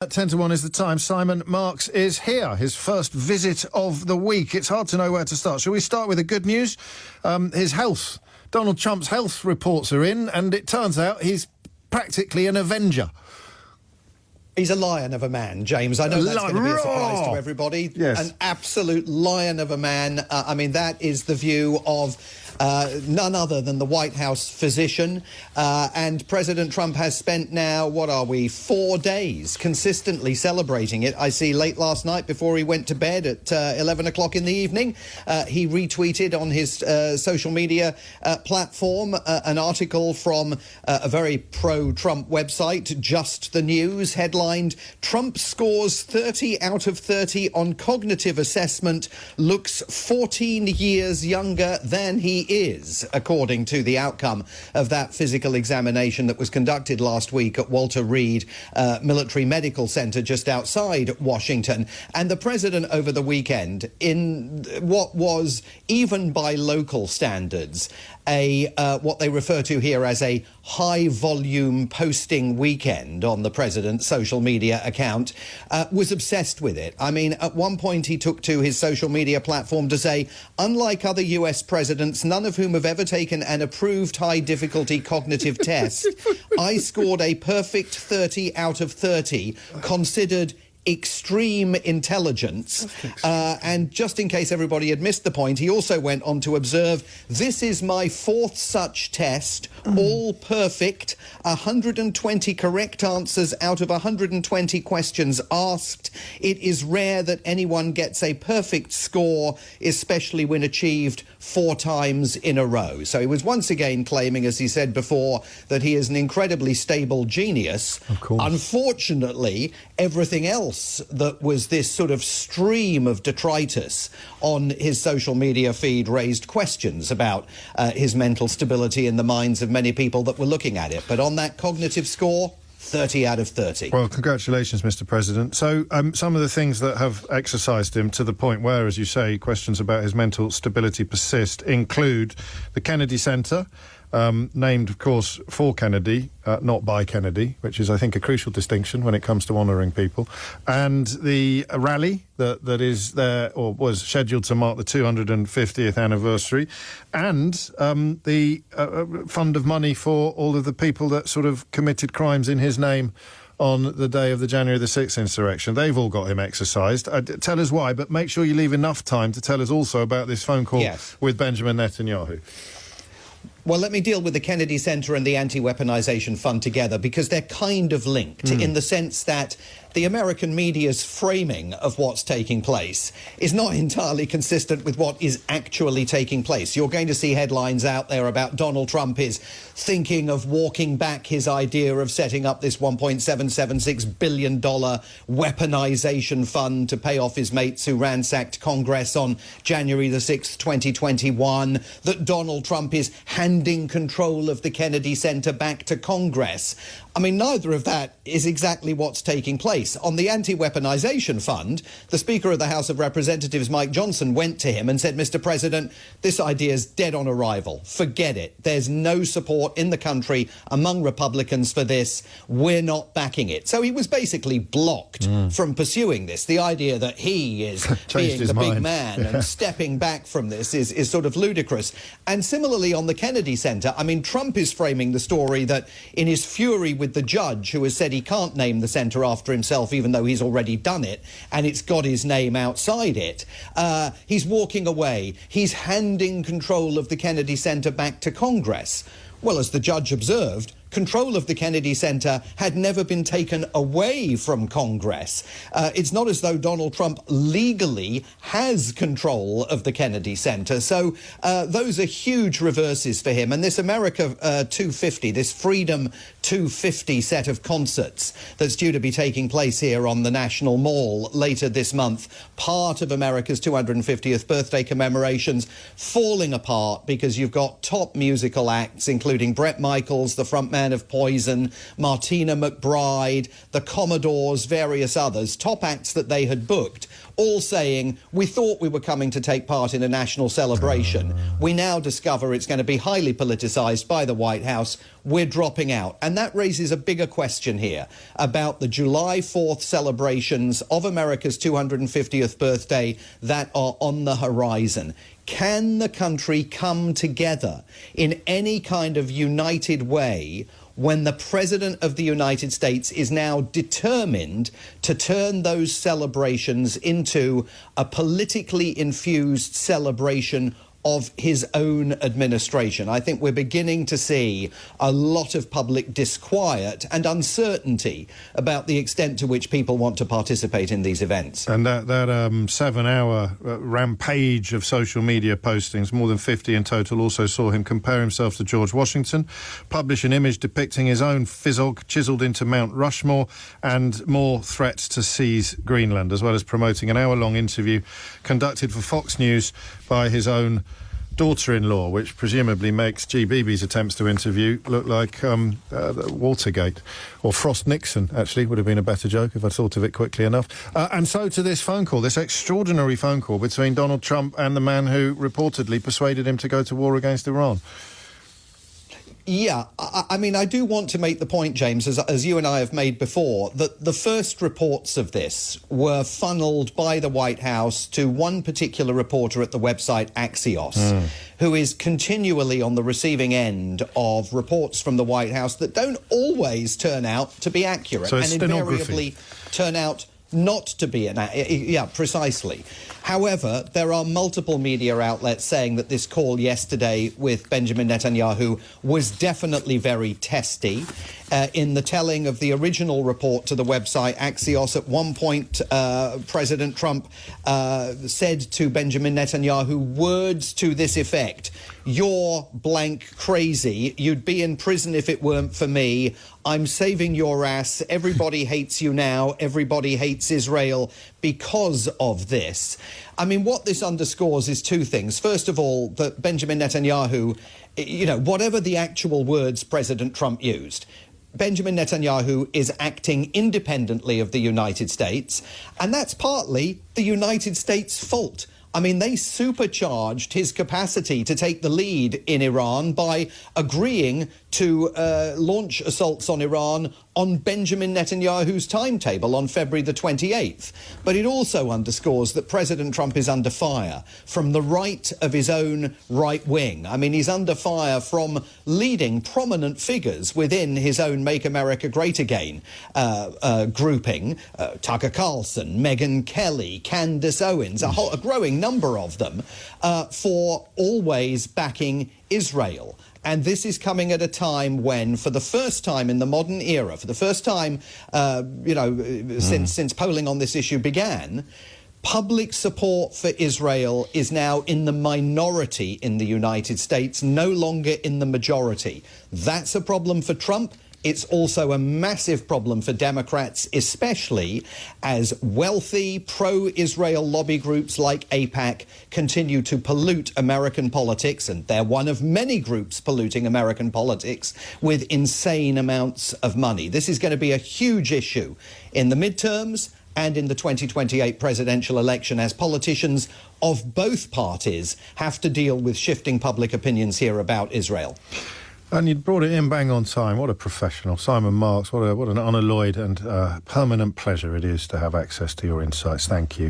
At 10 to 1 is the time. Simon Marks is here, his first visit of the week. It's hard to know where to start. Shall we start with the good news? His health. Donald Trump's health reports are in, and it turns out he's practically an Avenger. He's a lion of a man, James. I know that's going to be a surprise to everybody. Yes. An absolute lion of a man. I mean, that is the view of none other than the White House physician. And President Trump has spent now, 4 days consistently celebrating it. I see late last night before he went to bed at 11 o'clock in the evening, he retweeted on his social media platform an article from a very pro-Trump website, Just the News, headlined, Trump scores 30 out of 30 on cognitive assessment, looks 14 years younger than he is, according to the outcome of that physical examination that was conducted last week at Walter Reed Military Medical Center just outside Washington. And the president over the weekend, in what was, even by local standards, what they refer to here as a high-volume posting weekend on the president's social media account, was obsessed with it. I mean, at one point he took to his social media platform to say, unlike other US presidents, none of whom have ever taken an approved high-difficulty cognitive test, I scored a perfect 30 out of 30, considered extreme intelligence. And just in case everybody had missed the point, he also went on to observe, this is my 4th such test, all perfect, 120 correct answers out of 120 questions asked. It is rare that anyone gets a perfect score, especially when achieved 4 times in a row. So he was once again claiming, as he said before, that he is an incredibly stable genius. Of course. Unfortunately, everything else that was this sort of stream of detritus on his social media feed raised questions about his mental stability in the minds of many people that were looking at it. But on that cognitive score, 30 out of 30. Well, congratulations, Mr. President. So some of the things that have exercised him to the point where, as you say, questions about his mental stability persist include the Kennedy Center, named, of course, for Kennedy, not by Kennedy, which is, I think, a crucial distinction when it comes to honouring people, and the rally that is there, or was scheduled to mark the 250th anniversary, and the fund of money for all of the people that sort of committed crimes in his name on the day of the January the 6th insurrection. They've all got him exercised. Tell us why, but make sure you leave enough time to tell us also about this phone call with Benjamin Netanyahu. Well, let me deal with the Kennedy Center and the Anti-Weaponization Fund together, because they're kind of linked in the sense that the American media's framing of what's taking place is not entirely consistent with what is actually taking place. You're going to see headlines out there about Donald Trump is thinking of walking back his idea of setting up this $1.776 billion weaponization fund to pay off his mates who ransacked Congress on January the 6th, 2021, that Donald Trump is handing control of the Kennedy Center back to Congress. I mean, neither of that is exactly what's taking place. On the Anti-Weaponization Fund, the Speaker of the House of Representatives, Mike Johnson, went to him and said, Mr. President, this idea is dead on arrival. Forget it. There's no support in the country among Republicans for this. We're not backing it. So he was basically blocked from pursuing this. The idea that he is being the big man and stepping back from this is sort of ludicrous. And similarly on the Kennedy Center, I mean, Trump is framing the story that in his fury with the judge who has said he can't name the centre after himself even though he's already done it and it's got his name outside it, he's walking away. He's handing control of the Kennedy Center back to Congress. Well, as the judge observed, control of the Kennedy Center had never been taken away from Congress. It's not as though Donald Trump legally has control of the Kennedy Center. So those are huge reverses for him. And this America 250, this Freedom 250 set of concerts that's due to be taking place here on the National Mall later this month, part of America's 250th birthday commemorations, falling apart because you've got top musical acts, including Bret Michaels, the frontman of Poison, Martina McBride, the Commodores, various others, top acts that they had booked, all saying, we thought we were coming to take part in a national celebration. We now discover it's going to be highly politicised by the White House. we're dropping out. And that raises a bigger question here about the July 4th celebrations of America's 250th birthday that are on the horizon. Can the country come together in any kind of united way when the President of the United States is now determined to turn those celebrations into a politically infused celebration of his own administration? I think we're beginning to see a lot of public disquiet and uncertainty about the extent to which people want to participate in these events. And that 7-hour rampage of social media postings, more than 50 in total, also saw him compare himself to George Washington, publish an image depicting his own physog chiselled into Mount Rushmore, and more threats to seize Greenland, as well as promoting an hour-long interview conducted for Fox News by his own daughter-in-law, which presumably makes GBB's attempts to interview look like Watergate. Or Frost-Nixon, actually, would have been a better joke if I thought of it quickly enough. And so to this phone call, this extraordinary phone call between Donald Trump and the man who reportedly persuaded him to go to war against Iran. Yeah, I mean, I do want to make the point, James, as you and I have made before, that the first reports of this were funneled by the White House to one particular reporter at the website Axios, who is continually on the receiving end of reports from the White House that don't always turn out to be accurate, so and invariably turn out not to be precisely. However, there are multiple media outlets saying that this call yesterday with Benjamin Netanyahu was definitely very testy. In the telling of the original report to the website Axios, at one point, President Trump said to Benjamin Netanyahu words to this effect: "You're blank crazy. You'd be in prison if it weren't for me. I'm saving your ass. Everybody hates you now. Everybody hates Israel because of this." I mean, what this underscores is two things. First of all, that Benjamin Netanyahu, whatever the actual words President Trump used, Benjamin Netanyahu is acting independently of the United States, and that's partly the United States' fault. I mean, they supercharged his capacity to take the lead in Iran by agreeing to launch assaults on Iran on Benjamin Netanyahu's timetable on February the 28th. But it also underscores that President Trump is under fire from the right of his own right wing. I mean, he's under fire from leading prominent figures within his own Make America Great Again grouping. Tucker Carlson, Megyn Kelly, Candace Owens, a growing number of them, for always backing Israel. And this is coming at a time when, for the first time in the modern era, for the first time, since polling on this issue began, public support for Israel is now in the minority in the United States, no longer in the majority. That's a problem for Trump. It's also a massive problem for Democrats, especially as wealthy pro-Israel lobby groups like AIPAC continue to pollute American politics, and they're one of many groups polluting American politics with insane amounts of money. This is going to be a huge issue in the midterms and in the 2028 presidential election, as politicians of both parties have to deal with shifting public opinions here about Israel. And you brought it in bang on time. What a professional. Simon Marks, what an unalloyed and permanent pleasure it is to have access to your insights. Thank you.